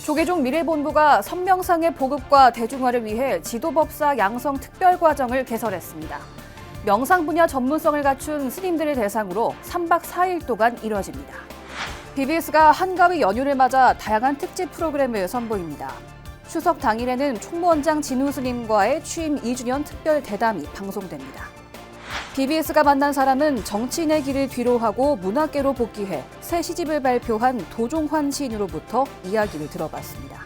조계종 미래본부가 선명상의 보급과 대중화를 위해 지도법사 양성 특별과정을 개설했습니다. 명상 분야 전문성을 갖춘 스님들을 대상으로 3박 4일 동안 이뤄집니다. BBS가 한가위 연휴를 맞아 다양한 특집 프로그램을 선보입니다. 추석 당일에는 총무원장 진우 스님과의 취임 2주년 특별 대담이 방송됩니다. BBS가 만난 사람은 정치인의 길을 뒤로하고 문학계로 복귀해 새 시집을 발표한 도종환 시인으로부터 이야기를 들어봤습니다.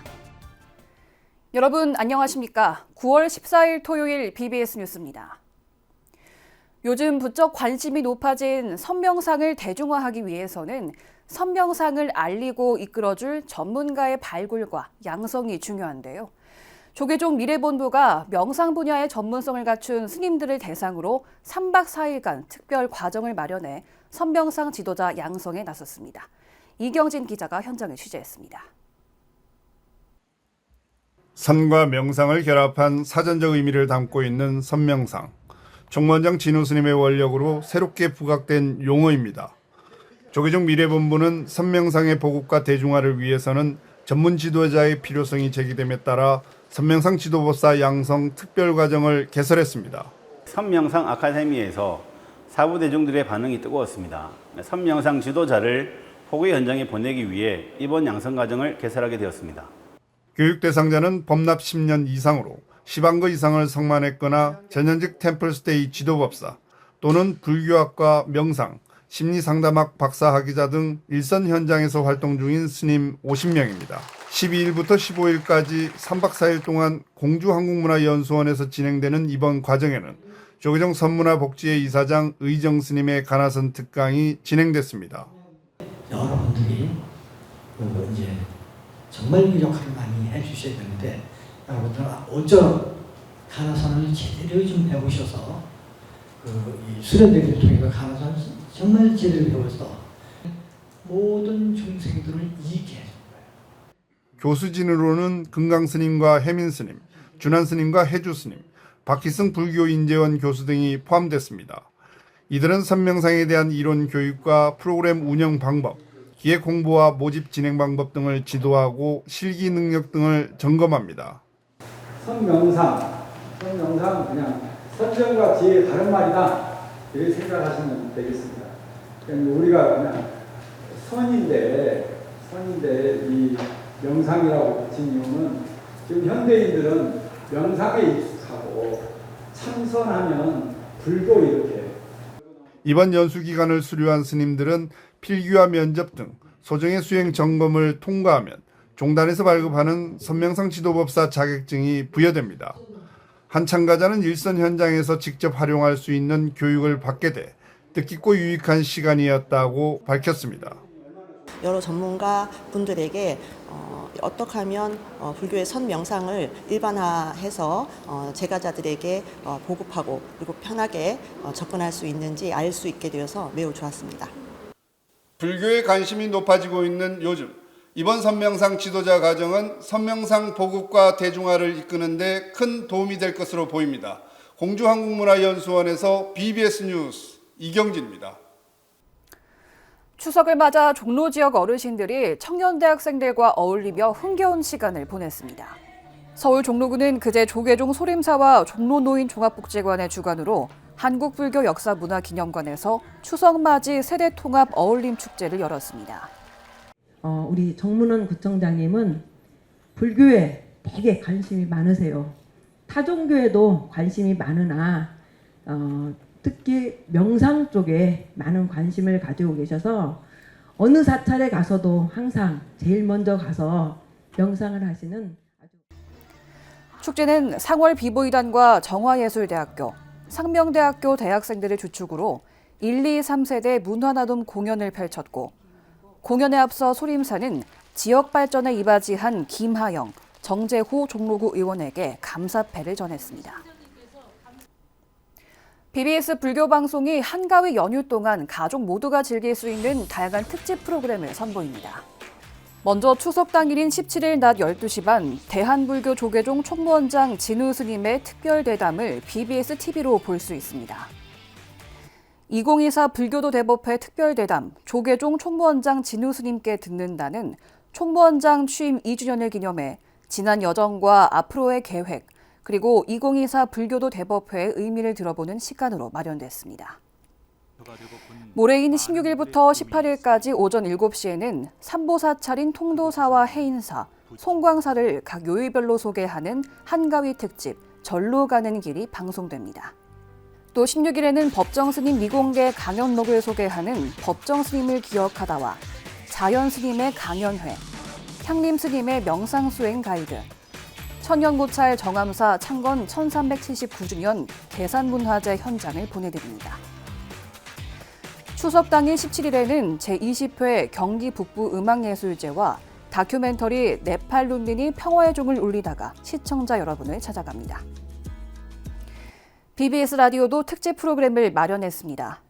여러분 안녕하십니까? 9월 14일 토요일 BBS 뉴스입니다. 요즘 부쩍 관심이 높아진 선명상을 대중화하기 위해서는 선명상을 알리고 이끌어줄 전문가의 발굴과 양성이 중요한데요. 조계종 미래본부가 명상 분야의 전문성을 갖춘 스님들을 대상으로 3박 4일간 특별 과정을 마련해 선명상 지도자 양성에 나섰습니다. 이경진 기자가 현장에 취재했습니다. 선과 명상을 결합한 사전적 의미를 담고 있는 선명상. 총무원장 진우 스님의 원력으로 새롭게 부각된 용어입니다. 조계종 미래본부는 선명상의 보급과 대중화를 위해서는 전문 지도자의 필요성이 제기됨에 따라 선명상 지도법사 양성 특별과정을 개설했습니다. 선명상 아카데미에서 사부 대중들의 반응이 뜨거웠습니다. 선명상 지도자를 포교 현장에 보내기 위해 이번 양성 과정을 개설하게 되었습니다. 교육 대상자는 법납 10년 이상으로 시방거 이상을 성만했거나 전현직 템플스테이 지도법사 또는 불교학과 명상, 심리상담학 박사학위자 등 일선 현장에서 활동 중인 스님 50명입니다. 12일부터 15일까지 3박 4일 동안 공주한국문화연수원에서 진행되는 이번 과정에는 조계종 선문화복지회 이사장 의정 스님의 가나선 특강이 진행됐습니다. 여러분들이 이제 정말 이 역할을 많이 해주셔야 되는데 여러분들 먼저 가나선을 제대로 좀 배우셔서 이 수련회를 통해서 가나선 정말 제대로 배워서 모든 중생들을 이기게 해준 거예요. 교수진으로는 금강스님과 혜민스님, 준한스님과 해주스님, 박희승 불교인재원 교수 등이 포함됐습니다. 이들은 선명상에 대한 이론 교육과 프로그램 운영 방법, 기획 홍보와 모집 진행 방법 등을 지도하고 실기 능력 등을 점검합니다. 선명상 그냥 선정과 지혜의 다른 말이다 이렇게 생각하시면 되겠습니다. 그러니까 우리가 그냥 선인데 이 명상이라고 붙인 이유는 지금 현대인들은 명상에 익숙하고 참선하면 불도 이렇게. 이번 연수 기간을 수료한 스님들은 필기와 면접 등 소정의 수행 점검을 통과하면 종단에서 발급하는 선명상 지도법사 자격증이 부여됩니다. 한 참가자는 일선 현장에서 직접 활용할 수 있는 교육을 받게 돼 뜻깊고 유익한 시간이었다고 밝혔습니다. 여러 전문가 분들에게 어떻게 하면 불교의 선명상을 일반화해서 제가자들에게 보급하고 그리고 편하게 접근할 수 있는지 알 수 있게 되어서 매우 좋았습니다. 불교에 관심이 높아지고 있는 요즘 이번 선명상 지도자 과정은 선명상 보급과 대중화를 이끄는 데 큰 도움이 될 것으로 보입니다. 공주한국문화연수원에서 BBS 뉴스 이경진입니다. 추석을 맞아 종로 지역 어르신들이 청년대학생들과 어울리며 흥겨운 시간을 보냈습니다. 서울 종로구는 그제 조계종 소림사와 종로노인 종합복지관의 주관으로 한국불교역사문화기념관에서 추석맞이 세대통합 어울림 축제를 열었습니다. 우리 정문원 구청장님은 불교에 되게 관심이 많으세요. 타종교에도 관심이 많으나 특히 명상 쪽에 많은 관심을 가지고 계셔서 어느 사찰에 가서도 항상 제일 먼저 가서 명상을 하시는 축제는 상월 비보이단과 정화예술대학교, 상명대학교 대학생들을 주축으로 1, 2, 3세대 문화나눔 공연을 펼쳤고 공연에 앞서 소림사는 지역 발전에 이바지한 김하영, 정재호 종로구 의원에게 감사패를 전했습니다. BBS 불교방송이 한가위 연휴 동안 가족 모두가 즐길 수 있는 다양한 특집 프로그램을 선보입니다. 먼저 추석 당일인 17일 낮 12시 반 대한불교 조계종 총무원장 진우 스님의 특별 대담을 BBS TV로 볼 수 있습니다. 2024 불교도 대법회 특별대담 조계종 총무원장 진우 스님께 듣는다는 총무원장 취임 2주년을 기념해 지난 여정과 앞으로의 계획, 그리고 2024 불교도 대법회의 의미를 들어보는 시간으로 마련됐습니다. 모레인 16일부터 18일까지 오전 7시에는 삼보사찰인 통도사와 해인사, 송광사를 각 요일별로 소개하는 한가위 특집 절로 가는 길이 방송됩니다. 또 16일에는 법정스님 미공개 강연록을 소개하는 법정스님을 기억하다와 자연스님의 강연회, 향림스님의 명상수행 가이드, 천연고찰 정암사 창건 1379주년 계산문화재 현장을 보내드립니다. 추석 당일 17일에는 제20회 경기 북부 음악예술제와 다큐멘터리 네팔 룬린이 평화의 종을 울리다가 시청자 여러분을 찾아갑니다. BBS 라디오도 특집 프로그램을 마련했습니다.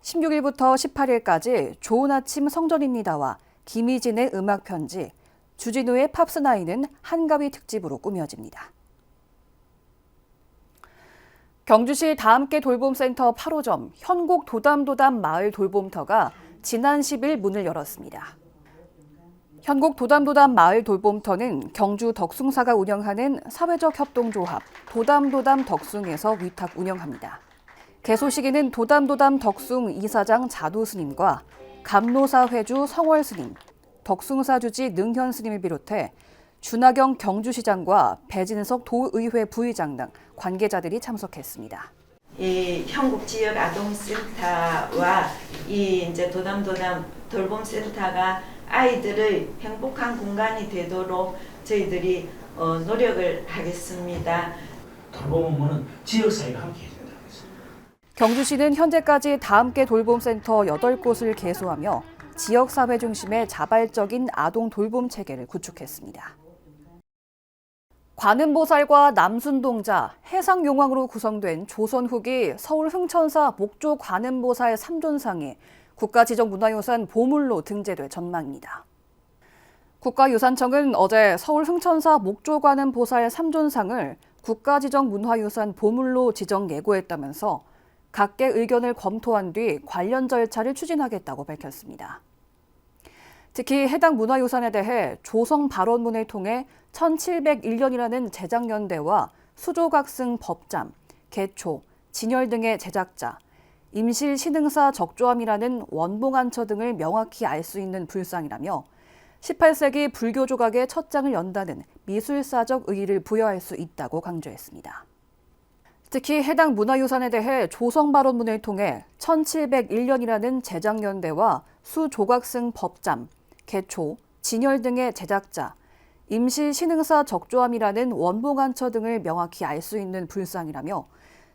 16일부터 18일까지 좋은 아침 성전입니다와 김희진의 음악편지, 주진우의 팝스나인은 한가위 특집으로 꾸며집니다. 경주시 다함께 돌봄센터 8호점 현곡 도담도담 마을 돌봄터가 지난 10일 문을 열었습니다. 현곡 도담도담 마을 돌봄터는 경주 덕숭사가 운영하는 사회적 협동조합 도담도담 덕숭에서 위탁 운영합니다. 개소 시기는 도담도담 덕숭 이사장 자도스님과 감노사 회주 성월스님, 덕숭사 주지 능현스님을 비롯해 준하경 경주시장과 배진석 도의회 부의장 등 관계자들이 참석했습니다. 이 현곡 지역 아동센터와 이 이제 도담도담 돌봄센터가 아이들의 행복한 공간이 되도록 저희들이 노력을 하겠습니다. 돌봄은 지역사회가 함께 해야 된다고 했습니다. 경주시는 현재까지 다함께 돌봄센터 8곳을 개소하며 지역사회 중심의 자발적인 아동 돌봄 체계를 구축했습니다. 관음보살과 남순동자, 해상용왕으로 구성된 조선 후기 서울 흥천사 목조 관음보살 3존상이 국가지정문화유산 보물로 등재될 전망입니다. 국가유산청은 어제 서울 흥천사 목조 관음보살 3존상을 국가지정문화유산 보물로 지정 예고했다면서 각계 의견을 검토한 뒤 관련 절차를 추진하겠다고 밝혔습니다. 특히 해당 문화유산에 대해 조성 발언문을 통해 1701년이라는 제작연대와 수조각승 법잠, 개초, 진열 등의 제작자, 임실 신흥사 적조함이라는 원봉안처 등을 명확히 알 수 있는 불상이라며 18세기 불교 조각의 첫 장을 연다는 미술사적 의의를 부여할 수 있다고 강조했습니다. 특히 해당 문화유산에 대해 조성 발언문을 통해 1701년이라는 제작연대와 수조각승 법잠, 개초, 진열 등의 제작자, 임실 신흥사 적조함이라는 원봉안처 등을 명확히 알 수 있는 불상이라며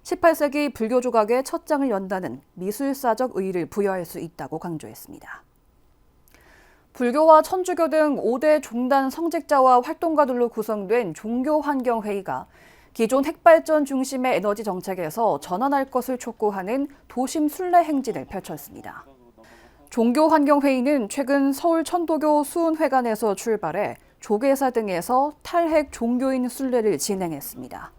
18세기 불교 조각의 첫 장을 연다는 미술사적 의의를 부여할 수 있다고 강조했습니다. 불교와 천주교 등 5대 종단 성직자와 활동가들로 구성된 종교환경회의가 기존 핵발전 중심의 에너지 정책에서 전환할 것을 촉구하는 도심 순례 행진을 펼쳤습니다. 종교환경회의는 최근 서울 천도교 수은회관에서 출발해 조계사 등에서 탈핵 종교인 순례를 진행했습니다.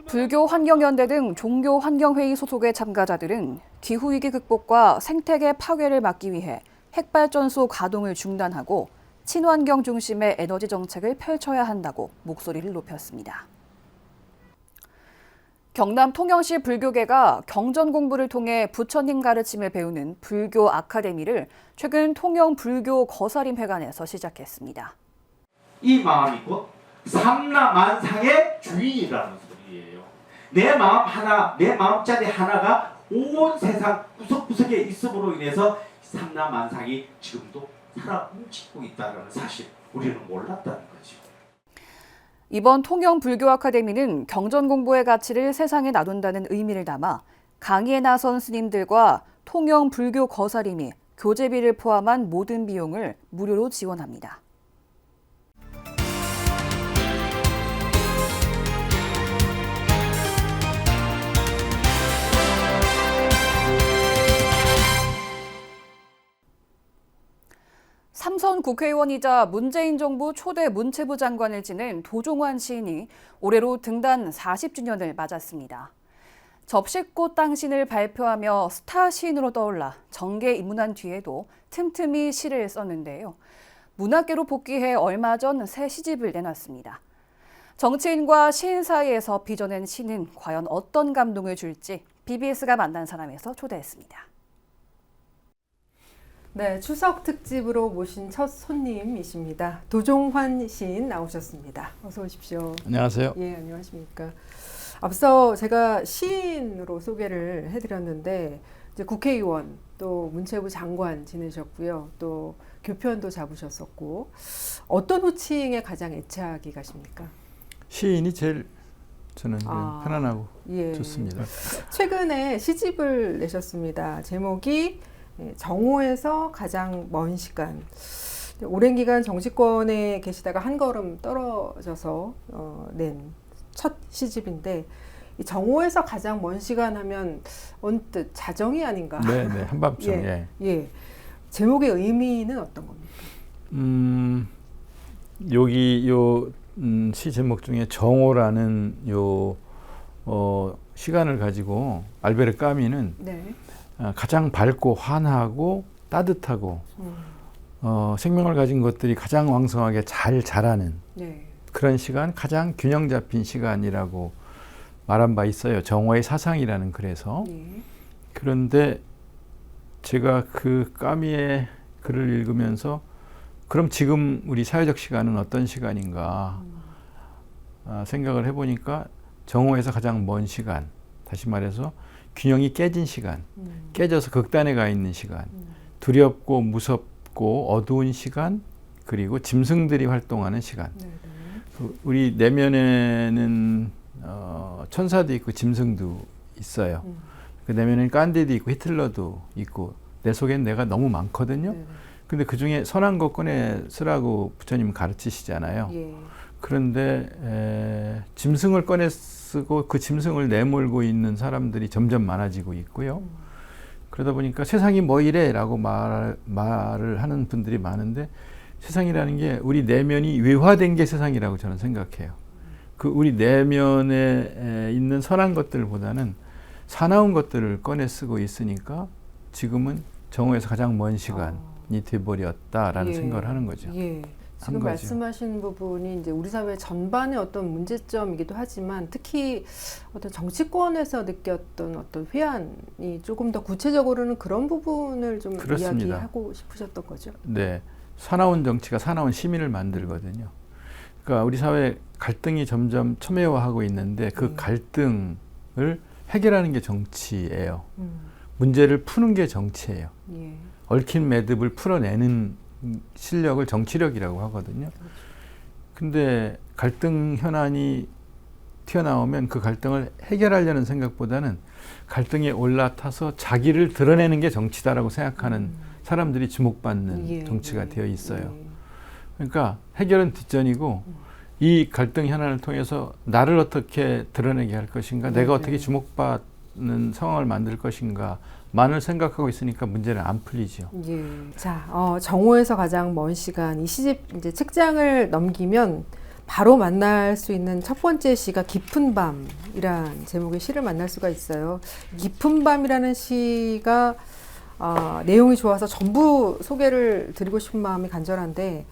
불교환경연대 등 종교환경회의 소속의 참가자들은 기후위기 극복과 생태계 파괴를 막기 위해 핵발전소 가동을 중단하고 친환경 중심의 에너지 정책을 펼쳐야 한다고 목소리를 높였습니다. 경남 통영시 불교계가 경전 공부를 통해 부처님 가르침을 배우는 불교 아카데미를 최근 통영 불교 거사림회관에서 시작했습니다. 이 마음이 곧 삼라만상의 주인이라는 소리예요. 내 마음 하나, 내 마음짜리 하나가 온 세상 구석구석에 있음으로 인해서 삼라만상이 지금도 살아 뭉치고 있다는 사실 우리는 몰랐다는 거죠. 이번 통영 불교 아카데미는 경전 공부의 가치를 세상에 나눈다는 의미를 담아 강의에 나선 스님들과 통영 불교 거사림이 교재비를 포함한 모든 비용을 무료로 지원합니다. 삼선 국회의원이자 문재인 정부 초대 문체부 장관을 지낸 도종환 시인이 올해로 등단 40주년을 맞았습니다. 접시꽃 당신을 발표하며 스타 시인으로 떠올라 정계에 입문한 뒤에도 틈틈이 시를 썼는데요. 문학계로 복귀해 얼마 전 새 시집을 내놨습니다. 정치인과 시인 사이에서 빚어낸 시는 과연 어떤 감동을 줄지 BBS가 만난 사람에서 초대했습니다. 네, 추석 특집으로 모신 첫 손님이십니다. 도종환 시인 나오셨습니다. 어서 오십시오. 안녕하세요. 예, 안녕하십니까. 앞서 제가 시인으로 소개를 해드렸는데 이제 국회의원 또 문체부 장관 지내셨고요. 또 교편도 잡으셨었고 어떤 호칭에 가장 애착이 가십니까? 시인이 제일 저는 편안하고 예. 좋습니다. 최근에 시집을 내셨습니다. 제목이 정오에서 가장 먼 시간. 오랜 기간 정치권에 계시다가 한 걸음 떨어져서 낸 첫 시집인데 이 정오에서 가장 먼 시간 하면 언뜻 자정이 아닌가? 네, 네, 한밤중. 예, 예. 제목의 의미는 어떤 겁니까? 여기 시 제목 중에 정오라는 시간을 가지고 알베르 까미는 네. 가장 밝고 환하고 따뜻하고 생명을 가진 것들이 가장 왕성하게 잘 자라는 네. 그런 시간, 가장 균형 잡힌 시간이라고 말한 바 있어요. 정오의 사상이라는 글에서. 네. 그런데 제가 그 까미의 글을 읽으면서 그럼 지금 우리 사회적 시간은 어떤 시간인가 생각을 해보니까 정오에서 가장 먼 시간, 다시 말해서 균형이 깨진 시간, 깨져서 극단에 가 있는 시간, 두렵고 무섭고 어두운 시간, 그리고 짐승들이 활동하는 시간. 우리 내면에는 천사도 있고 짐승도 있어요. 그 내면에는 깐디도 있고 히틀러도 있고 내 속엔 내가 너무 많거든요. 근데 그 중에 선한 것 꺼내 쓰라고 부처님 가르치시잖아요. 예. 그런데 짐승을 꺼내 쓰고 그 짐승을 내몰고 있는 사람들이 점점 많아지고 있고요. 그러다 보니까 세상이 뭐 이래 라고 말을 하는 분들이 많은데 세상이라는 게 우리 내면이 외화된 게 세상이라고 저는 생각해요. 그 우리 내면에 있는 선한 것들보다는 사나운 것들을 꺼내 쓰고 있으니까 지금은 정오에서 가장 먼 시간이 돼버렸다라는 생각을 하는 거죠. 예. 지금 말씀하신 부분이 이제 우리 사회 전반의 어떤 문제점이기도 하지만 특히 어떤 정치권에서 느꼈던 어떤 회한이 조금 더 구체적으로는 그런 부분을 좀 그렇습니다. 이야기하고 싶으셨던 거죠. 네. 사나운 정치가 사나운 시민을 만들거든요. 그러니까 우리 사회 갈등이 점점 첨예화하고 있는데 그 갈등을 해결하는 게 정치예요. 문제를 푸는 게 정치예요. 예. 얽힌 매듭을 풀어내는 실력을 정치력이라고 하거든요. 근데 갈등 현안이 튀어나오면 그 갈등을 해결하려는 생각보다는 갈등에 올라타서 자기를 드러내는 게 정치다라고 생각하는 사람들이 주목받는 정치가 되어 있어요. 그러니까 해결은 뒷전이고 이 갈등 현안을 통해서 나를 어떻게 드러내게 할 것인가, 내가 어떻게 주목받는 상황을 만들 것인가 만을 생각하고 있으니까 문제는 안 풀리죠. 예. 자, 정오에서 가장 먼 시간 이 시집 이제 책장을 넘기면 바로 만날 수 있는 첫 번째 시가 깊은 밤이란 제목의 시를 만날 수가 있어요. 깊은 밤이라는 시가 내용이 좋아서 전부 소개를 드리고 싶은 마음이 간절한데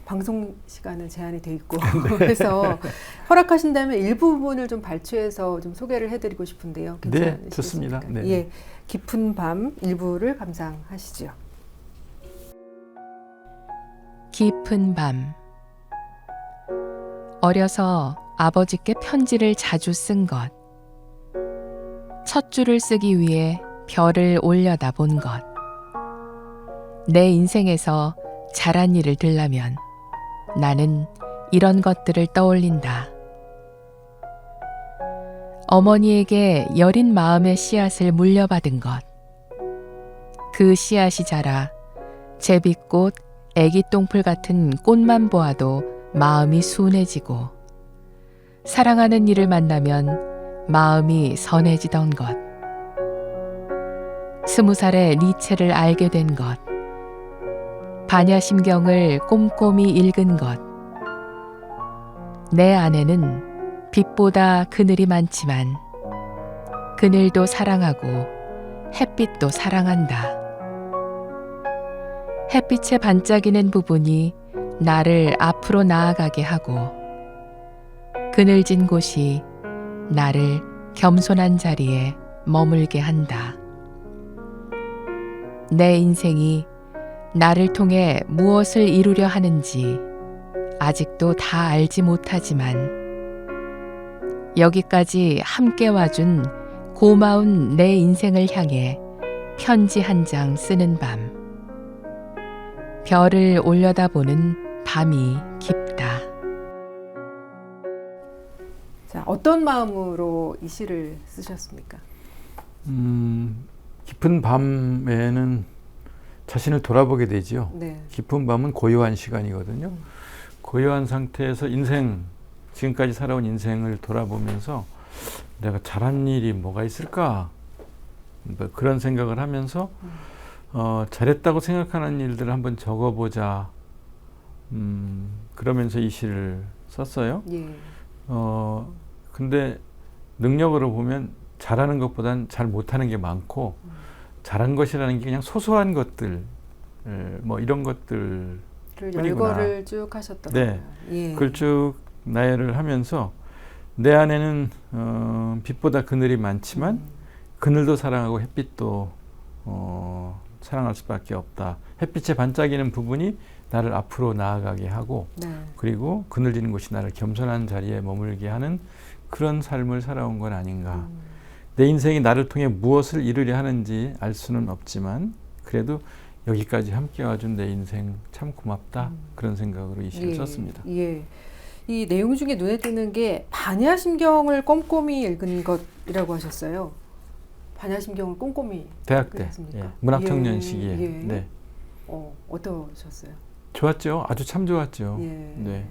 방송 시간은 제한이 돼 있고 그래서 허락하신다면 일부분을 좀 발췌해서 좀 소개를 해드리고 싶은데요. 괜찮으시겠습니까? 네, 좋습니다. 네. 예, 깊은 밤 일부를 감상하시죠. 깊은 밤. 어려서 아버지께 편지를 자주 쓴 것. 첫 줄을 쓰기 위해 별을 올려다본 것. 내 인생에서 잘한 일을 들라면 나는 이런 것들을 떠올린다. 어머니에게 여린 마음의 씨앗을 물려받은 것. 그 씨앗이 자라 제비꽃, 애기 똥풀 같은 꽃만 보아도 마음이 순해지고 사랑하는 이를 만나면 마음이 선해지던 것. 20살에 니체를 알게 된 것. 반야심경을 꼼꼼히 읽은 것. 내 안에는 빛보다 그늘이 많지만 그늘도 사랑하고 햇빛도 사랑한다. 햇빛에 반짝이는 부분이 나를 앞으로 나아가게 하고 그늘진 곳이 나를 겸손한 자리에 머물게 한다. 내 인생이 나를 통해 무엇을 이루려 하는지 아직도 다 알지 못하지만 여기까지 함께 와준 고마운 내 인생을 향해 편지 한 장 쓰는 밤. 별을 올려다보는 밤이 깊다. 자, 어떤 마음으로 이 시를 쓰셨습니까? 깊은 밤에는 자신을 돌아보게 되지요. 네. 깊은 밤은 고요한 시간이거든요. 고요한 상태에서 지금까지 살아온 인생을 돌아보면서 내가 잘한 일이 뭐가 있을까? 뭐 그런 생각을 하면서 잘했다고 생각하는 일들을 한번 적어보자. 그러면서 이 시를 썼어요. 예. 근데 능력으로 보면 잘하는 것보단 잘 못하는 게 많고 잘한 것이라는 게 그냥 소소한 것들, 뭐 이런 것들 열거를 쭉 하셨더라고요. 네, 예. 그걸 쭉 나열을 하면서 내 안에는 빛보다 그늘이 많지만 그늘도 사랑하고 햇빛도 사랑할 수밖에 없다. 햇빛에 반짝이는 부분이 나를 앞으로 나아가게 하고 네. 그리고 그늘지는 곳이 나를 겸손한 자리에 머물게 하는 그런 삶을 살아온 건 아닌가. 내 인생이 나를 통해 무엇을 이루려 하는지 알 수는 없지만 그래도 여기까지 함께 와준 내 인생 참 고맙다. 그런 생각으로 이 시를 썼습니다. 예. 이 내용 중에 눈에 띄는 게 반야심경을 꼼꼼히 읽은 것이라고 하셨어요. 반야심경을 꼼꼼히 대학 때 예, 문학청년 시기에 예. 네. 어떠셨어요? 좋았죠. 아주 참 좋았죠. 예.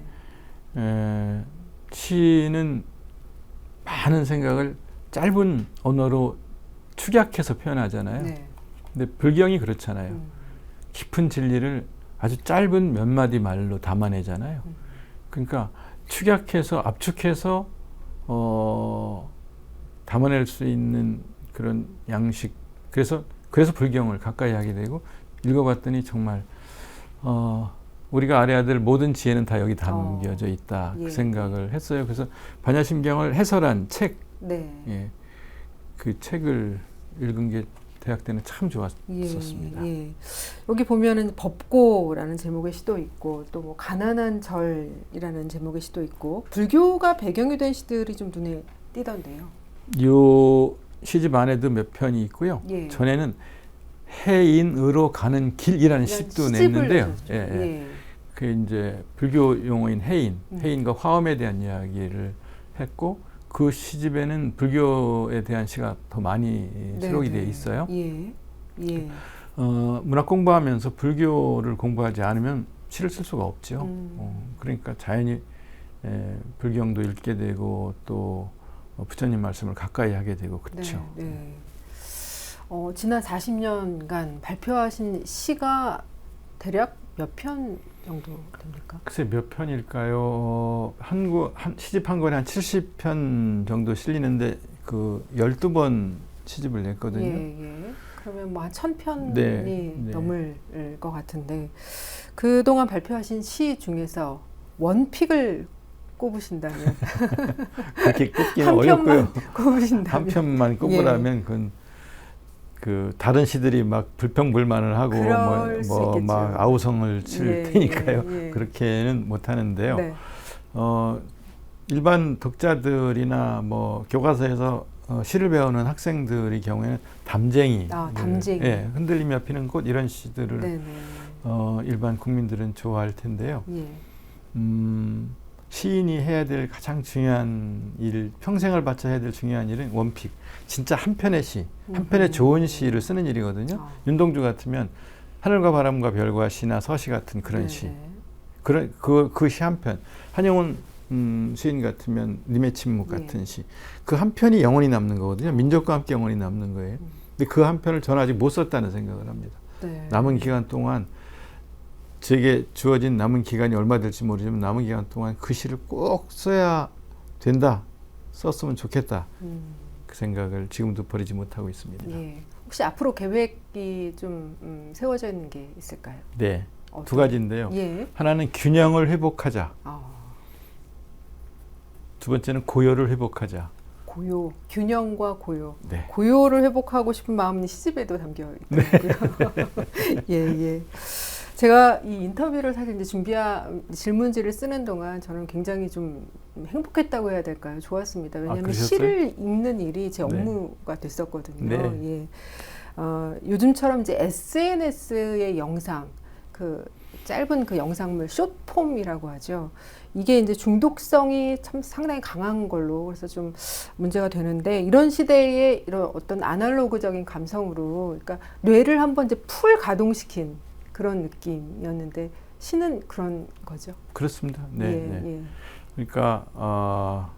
네. 시는 많은 생각을 짧은 언어로 축약해서 표현하잖아요. 네. 근데 불경이 그렇잖아요. 깊은 진리를 아주 짧은 몇 마디 말로 담아내잖아요. 그러니까 축약해서 압축해서 담아낼 수 있는 그런 양식. 그래서 불경을 가까이 하게 되고 읽어봤더니 정말 우리가 알아야 될 모든 지혜는 다 여기 담겨져 있다. 예. 그 생각을 했어요. 그래서 반야심경을 해설한 책, 네. 예, 그 책을 읽은 게 대학 때는 참 좋았었습니다. 예. 여기 보면은 법고라는 제목의 시도 있고 또 뭐 가난한 절이라는 제목의 시도 있고 불교가 배경이 된 시들이 좀 눈에 띄던데요. 요 시집 안에도 몇 편이 있고요. 예. 전에는 해인으로 가는 길이라는 시도 냈는데요. 예. 그 이제 불교 용어인 해인과 화엄에 대한 이야기를 했고 그 시집에는 불교에 대한 시가 더 많이 수록이 되어 있어요. 예. 문학 공부하면서 불교를 공부하지 않으면 시를 쓸 수가 없죠. 그러니까 자연히 불경도 읽게 되고 또 부처님 말씀을 가까이 하게 되고 그렇죠. 네. 지난 40년간 발표하신 시가 대략 몇 편 정도 됩니까? 글쎄 몇 편일까요? 시집 한 권에 한 70편 정도 실리는데 그 12번 시집을 냈거든요. 예. 그러면 뭐 한 1000편이 네. 넘을 것 같은데 그동안 발표하신 시 중에서 원픽을 꼽으신다면 그렇게 꼽기는 한 어렵고요. 편만 꼽으신다면 한 편만 꼽으라면 그 다른 시들이 막 불평불만을 하고 막 아우성을 칠 테니까요. 그렇게는 못 하는데요. 네. 일반 독자들이나 뭐 교과서에서 시를 배우는 학생들의 경우에는 담쟁이, 예, 흔들리며 피는 꽃 이런 시들을 일반 국민들은 좋아할 텐데요. 시인이 해야 될 가장 중요한 일, 평생을 바쳐 해야 될 중요한 일은 원픽. 진짜 한 편의 시, 한 편의 좋은 시를 쓰는 일이거든요. 윤동주 같으면 하늘과 바람과 별과 시나 서시 같은 그런 시. 그 시 한 편. 한영훈 시인 같으면 님의 침묵 같은 시. 그 한 편이 영원히 남는 거거든요. 민족과 함께 영원히 남는 거예요. 근데 그 한 편을 저는 아직 못 썼다는 생각을 합니다. 남은 기간 동안 제게 주어진 남은 기간이 얼마 될지 모르지만 남은 기간 동안 그 시를 꼭 써야 된다. 썼으면 좋겠다. 그 생각을 지금도 버리지 못하고 있습니다. 혹시 앞으로 계획이 좀 세워져 있는 게 있을까요? 네. 두 가지인데요. 예. 하나는 균형을 회복하자. 두 번째는 고요를 회복하자. 고요, 균형과 고요. 네. 고요를 회복하고 싶은 마음은 시집에도 담겨 있더라고요. 예, 예. 제가 이 인터뷰를 사실 이제 질문지를 쓰는 동안 저는 굉장히 좀 행복했다고 해야 될까요? 좋았습니다. 왜냐하면 시를 읽는 일이 제 업무가 됐었거든요. 네. 예. 요즘처럼 이제 SNS의 영상, 그 짧은 그 영상물 숏폼이라고 하죠. 이게 이제 중독성이 참 상당히 강한 걸로 그래서 좀 문제가 되는데 이런 시대에 이런 어떤 아날로그적인 감성으로 그러니까 뇌를 한번 이제 풀 가동시킨 그런 느낌이었는데 시는 그런 거죠. 그렇습니다. 네. 예, 네. 예. 그러니까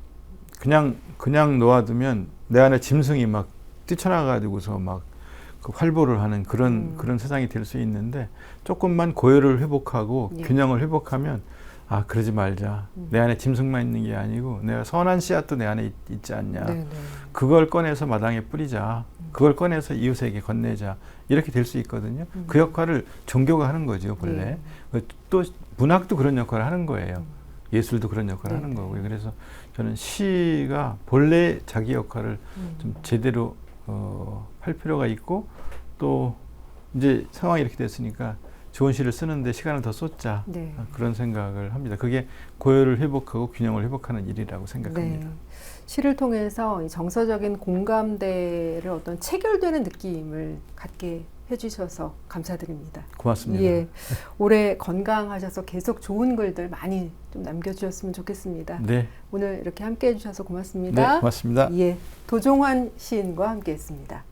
그냥 놓아두면 내 안에 짐승이 막 뛰쳐나가지고서 막 그 활보를 하는 그런 세상이 될 수 있는데 조금만 고요를 회복하고 균형을 회복하면 아 그러지 말자. 내 안에 짐승만 있는 게 아니고 내가 선한 씨앗도 내 안에 있지 않냐. 그걸 꺼내서 마당에 뿌리자. 그걸 꺼내서 이웃에게 건네자. 이렇게 될 수 있거든요. 그 역할을 종교가 하는 거죠 본래. 또 문학도 그런 역할을 하는 거예요. 예술도 그런 역할을 하는 거고요. 그래서 저는 시가 본래 자기 역할을 좀 제대로 할 필요가 있고 또 이제 상황이 이렇게 됐으니까 좋은 시를 쓰는데 시간을 더 쏟자. 그런 생각을 합니다. 그게 고요를 회복하고 균형을 회복하는 일이라고 생각합니다. 네. 시를 통해서 이 정서적인 공감대를 어떤 체결되는 느낌을 갖게 해주셔서 감사드립니다. 고맙습니다. 예, 올해 건강하셔서 계속 좋은 글들 많이 좀 남겨주셨으면 좋겠습니다. 네. 오늘 이렇게 함께 해주셔서 고맙습니다. 네, 고맙습니다. 예, 도종환 시인과 함께했습니다.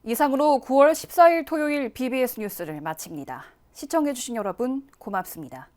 이상으로 9월 14일 토요일 BBS 뉴스를 마칩니다. 시청해주신 여러분 고맙습니다.